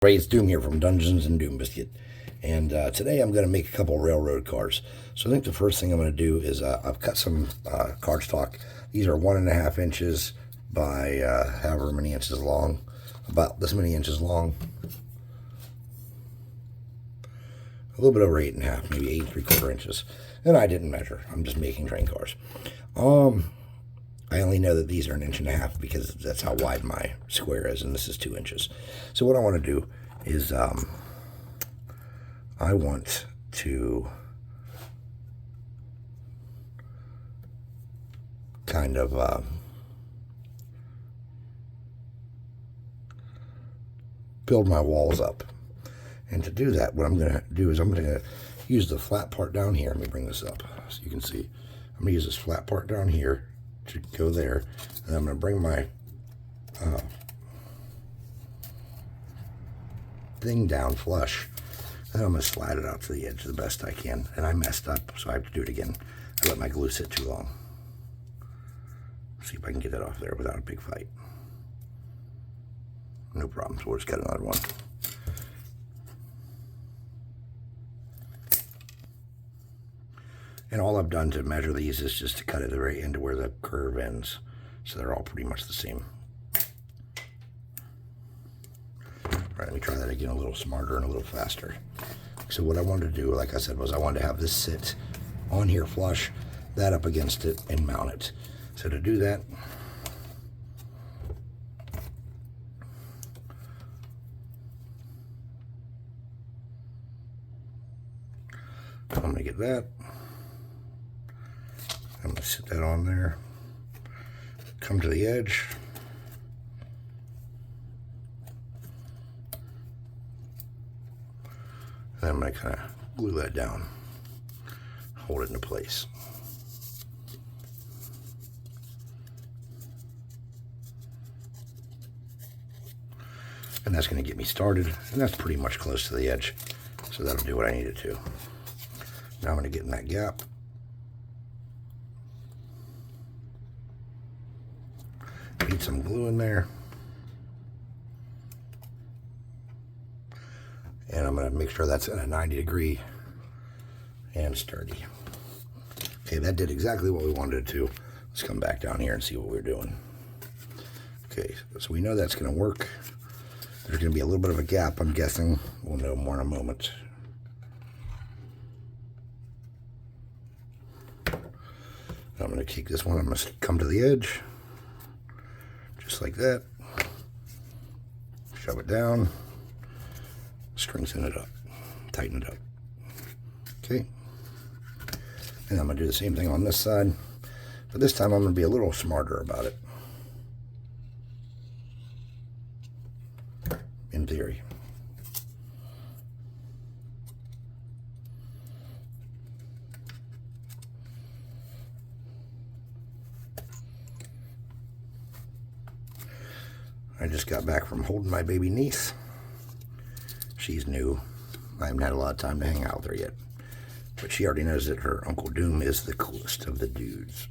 Ray, it's Doom here from Dungeons and Doom Biscuit, and today I'm going to make a couple railroad cars. So I think the first thing I'm going to do is I've cut some cardstock. These are 1.5 inches by however many inches long, about this many inches long, a little bit over 8.5, maybe 8 3/4 inches. And I didn't measure. I'm just making train cars. I only know that these are 1.5 inches because that's how wide my square is, and this is 2 inches. So what I want to do is I want to kind of build my walls up. And to do that, what I'm going to do is I'm going to use the flat part down here. Let me bring this up so you can see. I'm going to use this flat part down here to go there, and I'm going to bring my thing down flush, and I'm going to slide it out to the edge the best I can. And I messed up, so I have to do it again. I let my glue sit too long. See if I can get that off there without a big fight. No problem, so we'll just get another one. And all I've done to measure these is just to cut it right into where the curve ends. So they're all pretty much the same. All right, let me try that again a little smarter and a little faster. So what I wanted to do, like I said, was I wanted to have this sit on here flush, that up against it, and mount it. So to do that, I'm going to get that. I'm going to sit that on there, come to the edge, and I'm going to kind of glue that down, hold it into place. And that's going to get me started, and that's pretty much close to the edge, so that'll do what I need it to. Now I'm going to get in that gap. Beat some glue in there. And I'm going to make sure that's at a 90-degree and sturdy. Okay, that did exactly what we wanted it to. Let's come back down here and see what we're doing. Okay, so we know that's going to work. There's going to be a little bit of a gap, I'm guessing. We'll know more in a moment. I'm going to take this one, I'm going to come to the edge. Just like that. Shove it down. Strengthen it up. Tighten it up. Okay. And I'm going to do the same thing on this side. But this time I'm going to be a little smarter about it. In theory. I just got back from holding my baby niece. She's new. I haven't had a lot of time to hang out with her yet. But she already knows that her Uncle Doom is the coolest of the dudes.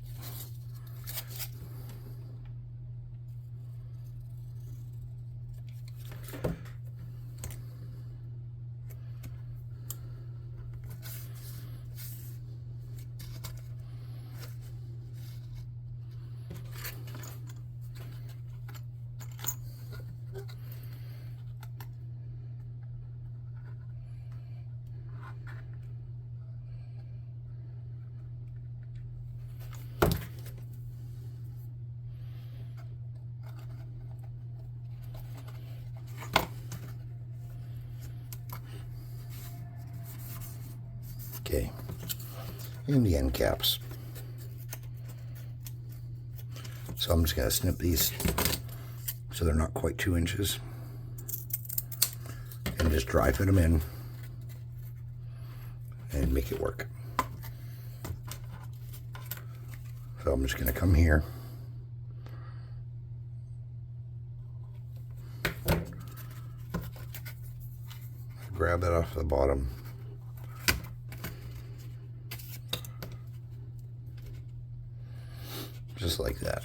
Okay, and the end caps. So I'm just going to snip these so they're not quite 2 inches, and just dry fit them in and make it work. So I'm just going to come here, grab that off the bottom, just like that.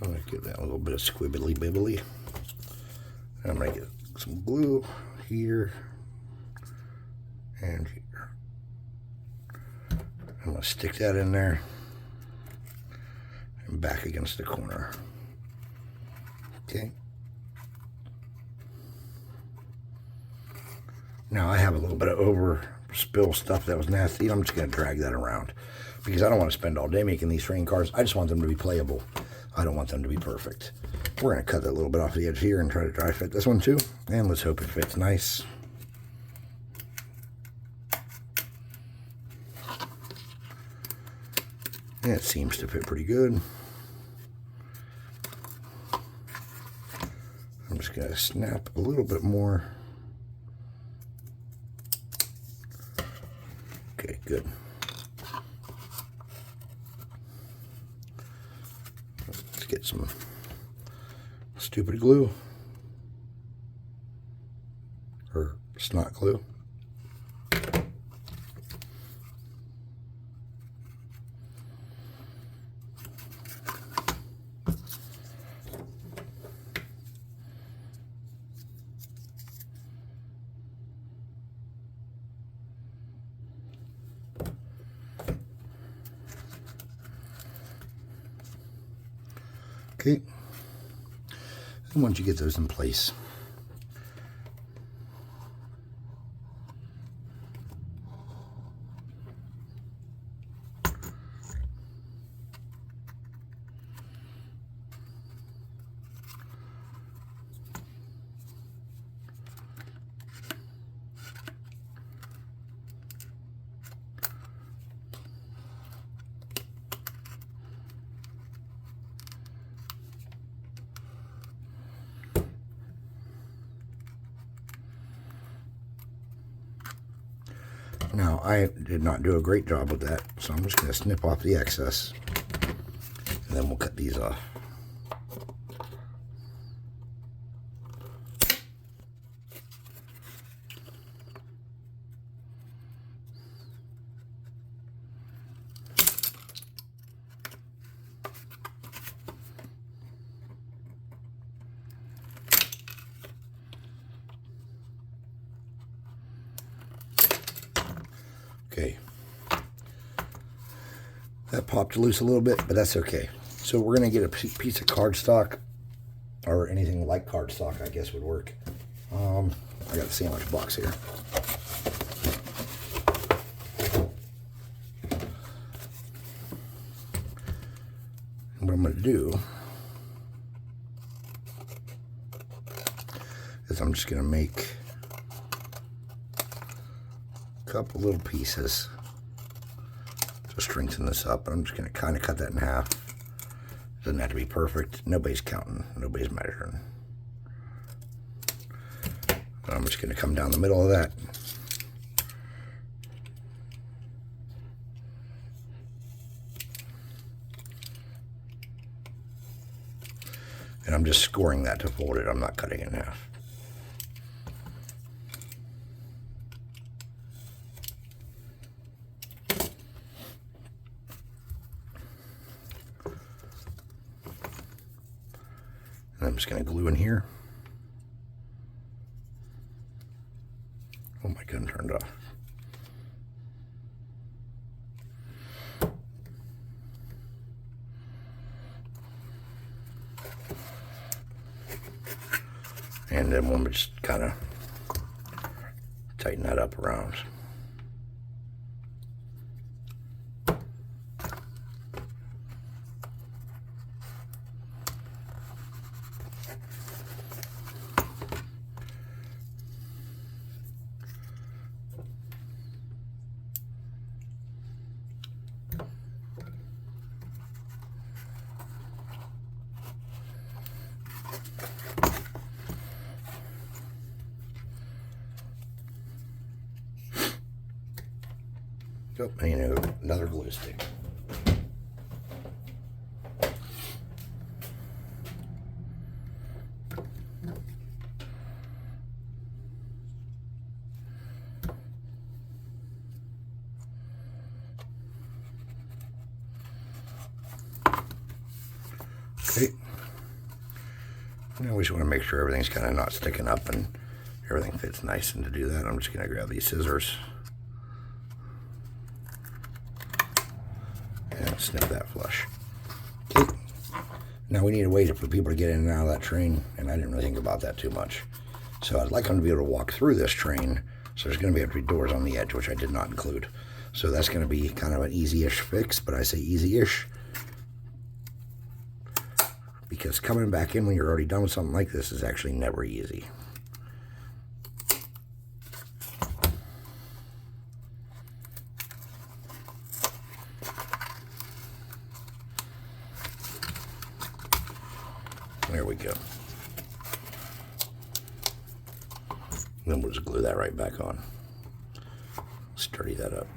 I'm going to give that a little bit of squibbly bibbly. And I'm going to get some glue here and here. I'm going to stick that in there and back against the corner. Okay. Now I have a little bit of overspill stuff that was nasty. I'm just going to drag that around because I don't want to spend all day making these train cars. I just want them to be playable. I don't want them to be perfect. We're going to cut that little bit off the edge here and try to dry fit this one too. And let's hope it fits nice. And it seems to fit pretty good. I'm just going to snap a little bit more. Okay, good. Let's get some stupid glue or snot glue. Okay, and once you get those in place, now I did not do a great job with that, so I'm just going to snip off the excess and then we'll cut these off. Okay, that popped loose a little bit, but that's okay. So we're going to get a piece of cardstock, or anything like cardstock, I guess would work. I got the sandwich box here. And what I'm going to do is I'm just going to make couple little pieces to strengthen this up, and I'm just going to kind of cut that in half. Doesn't have to be perfect. Nobody's counting. Nobody's measuring. And I'm just going to come down the middle of that. And I'm just scoring that to fold it. I'm not cutting it in half. And I'm just going to glue in here. Oh, my gun turned off. And then we'll just kind of tighten that up around. Oh, and you know, another glue stick. Okay. Now we just want to make sure everything's kind of not sticking up and everything fits nice. And to do that, I'm just going to grab these scissors and snip that flush. Okay. Now we need a way for people to get in and out of that train, and I didn't really think about that too much. So I'd like them to be able to walk through this train. So there's going to be doors on the edge, which I did not include. So that's going to be kind of an easy-ish fix, but I say easy-ish because coming back in when you're already done with something like this is actually never easy. There we go. Then we'll just glue that right back on. Sturdy that up.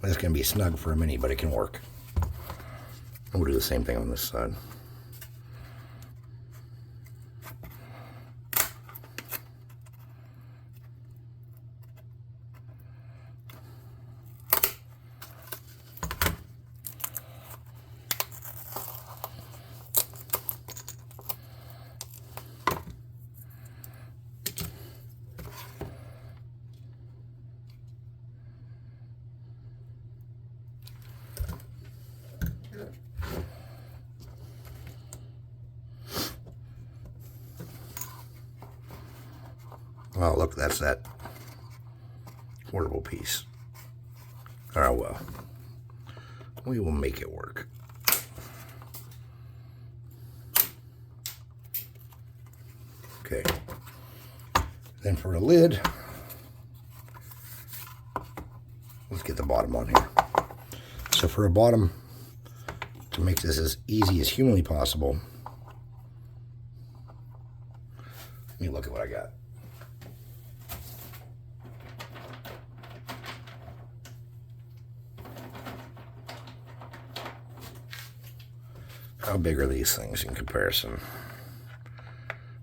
It's going to be snug for a mini, but it can work. And we'll do the same thing on this side. Oh, look, that's that portable piece. Oh, well. We will make it work. Okay. Then for a lid, let's get the bottom on here. So for a bottom, to make this as easy as humanly possible, let me look at what I got. How big are these things in comparison?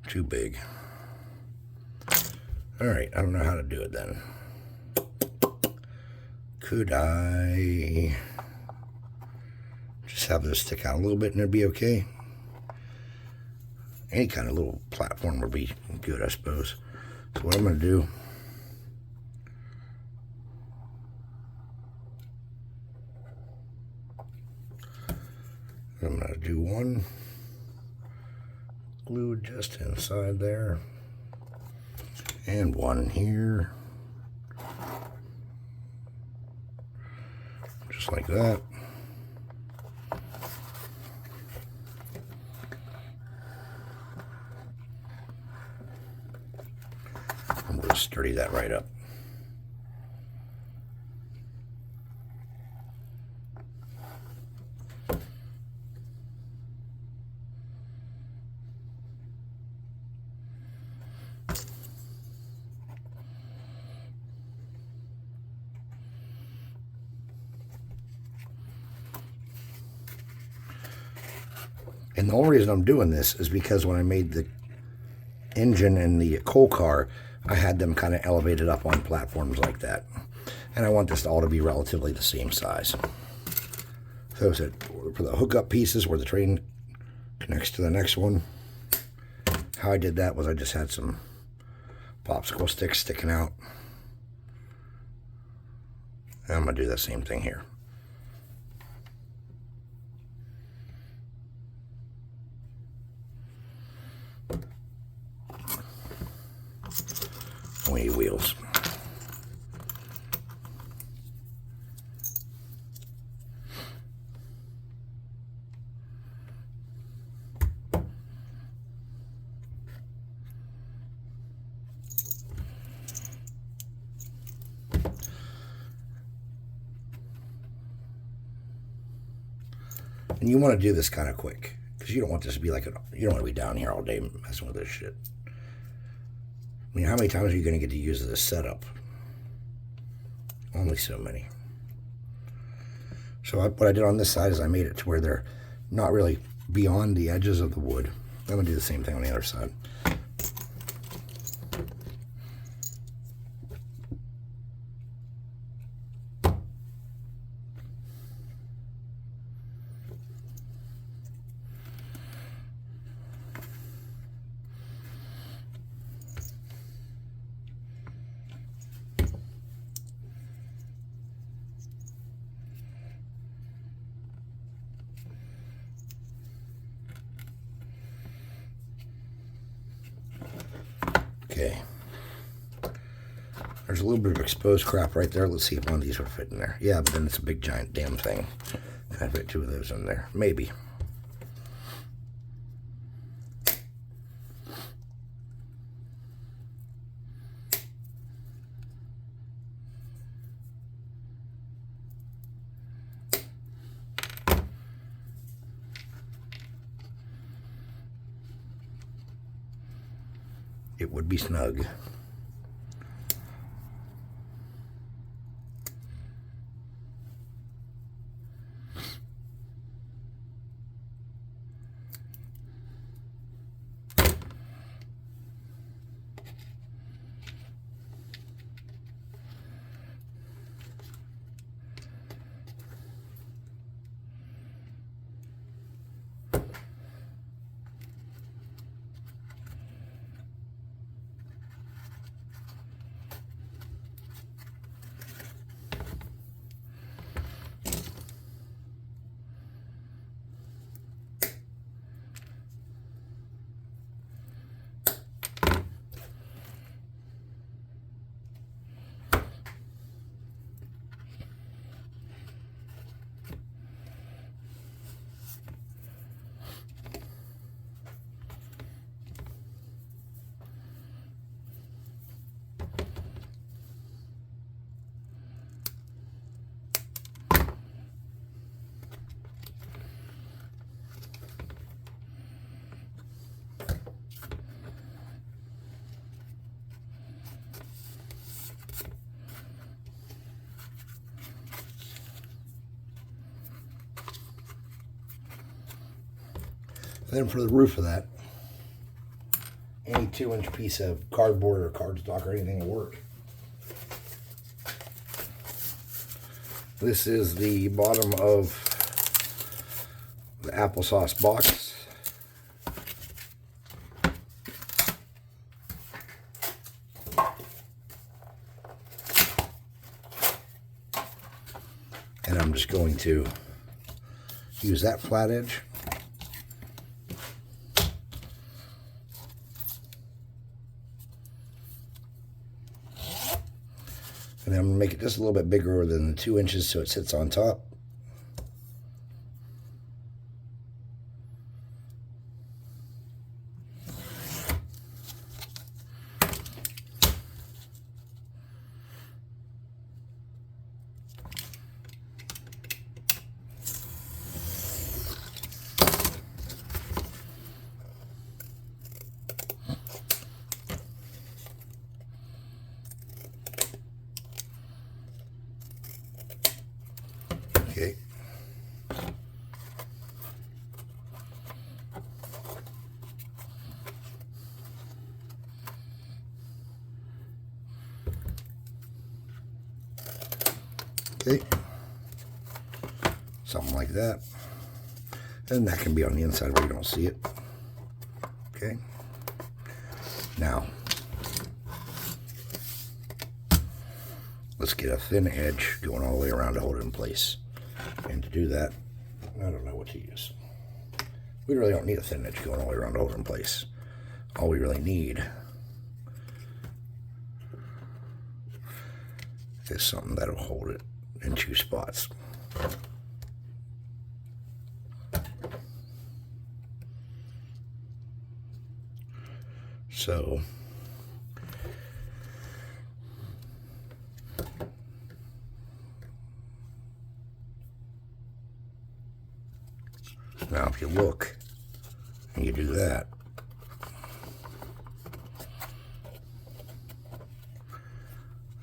Too big. All right, I don't know how to do it then. Could I just have this stick out a little bit and it'd be okay? Any kind of little platform would be good, I suppose. So what I'm going to do, I'm going to do one glue just inside there and one here, just like that. And we'll sturdy that right up. And the only reason I'm doing this is because when I made the engine and the coal car, I had them kind of elevated up on platforms like that. And I want this all to be relatively the same size. So for the hookup pieces where the train connects to the next one, how I did that was I just had some popsicle sticks sticking out. And I'm going to do the same thing here. We need wheels. And you want to do this kind of quick because you don't want this to be like you don't want to be down here all day messing with this shit. I mean, how many times are you going to get to use this setup? Only so many. So what I did on this side is I made it to where they're not really beyond the edges of the wood. I'm going to do the same thing on the other side. Okay. There's a little bit of exposed crap right there. Let's see if one of these will fit in there. Yeah, but then it's a big giant damn thing. Can I fit 2 of those in there? Maybe. It would be snug. Then for the roof of that, any 2-inch piece of cardboard or cardstock or anything will work. This is the bottom of the applesauce box. And I'm just going to use that flat edge. And then I'm going to make it just a little bit bigger than the 2 inches so it sits on top. Okay. Okay. Something like that. And that can be on the inside where you don't see it. Okay. Now, let's get a thin edge going all the way around to hold it in place. And to do that, I don't know what to use. We really don't need a thin edge going all the way around to hold it in place. All we really need is something that'll hold it in 2 spots. So now if you look and you do that,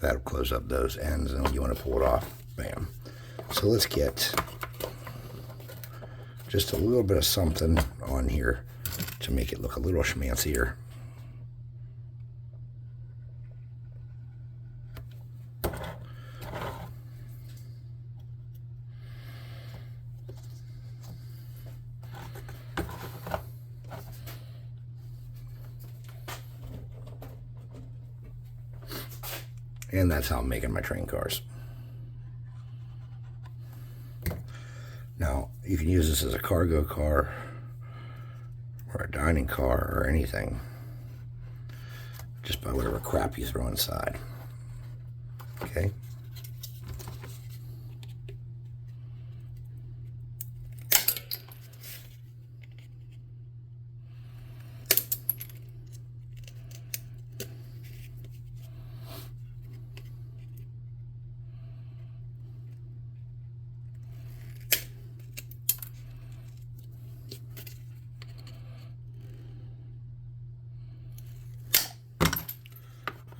That'll close up those ends, and when you want to pull it off, bam. So let's get just a little bit of something on here to make it look a little schmancier. And that's how I'm making my train cars. Now, you can use this as a cargo car or a dining car or anything, just by whatever crap you throw inside. Okay?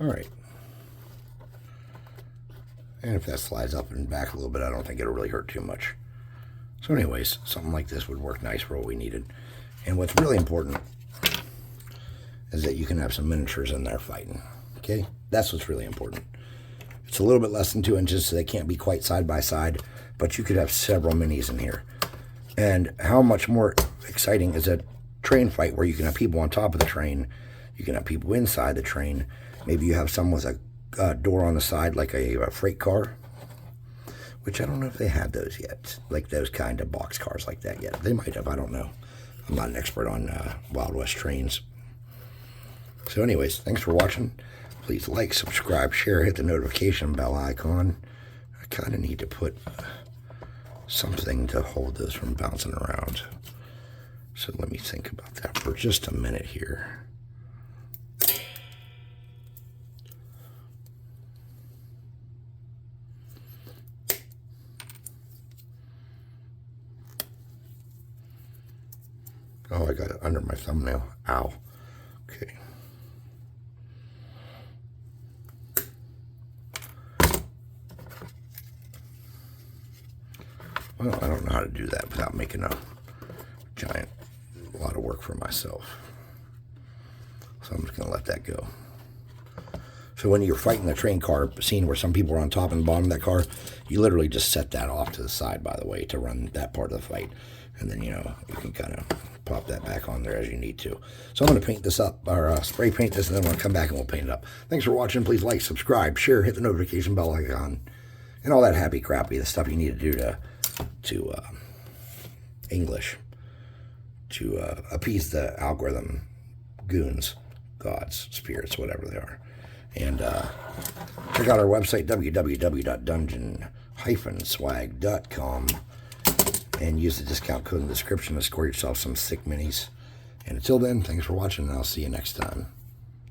All right. And if that slides up and back a little bit, I don't think it'll really hurt too much. So anyways, something like this would work nice for what we needed. And what's really important is that you can have some miniatures in there fighting. Okay? That's what's really important. It's a little bit less than 2 inches, so they can't be quite side by side, but you could have several minis in here. And how much more exciting is a train fight where you can have people on top of the train, you can have people inside the train. Maybe you have some with a door on the side like a freight car, which I don't know if they have those yet, like those kind of box cars like that yet. They might have, I don't know. I'm not an expert on Wild West trains. So anyways, thanks for watching. Please like, subscribe, share, hit the notification bell icon. I kind of need to put something to hold this from bouncing around. So let me think about that for just a minute here. Oh, I got it under my thumbnail. Ow. Okay. Well, I don't know how to do that without making a lot of work for myself. So I'm just going to let that go. So when you're fighting the train car scene where some people are on top and bottom of that car, you literally just set that off to the side, by the way, to run that part of the fight. And then, you know, you can kind of pop that back on there as you need to. So I'm going to paint this up, or spray paint this, and then we'll come back and we'll paint it up. Thanks for watching. Please like, subscribe, share, hit the notification bell icon, and all that happy crappy, the stuff you need to do to English, to appease the algorithm goons, gods, spirits, whatever they are. And check out our website, www.dungeon-swag.com, and use the discount code in the description to score yourself some sick minis. And until then, thanks for watching, and I'll see you next time.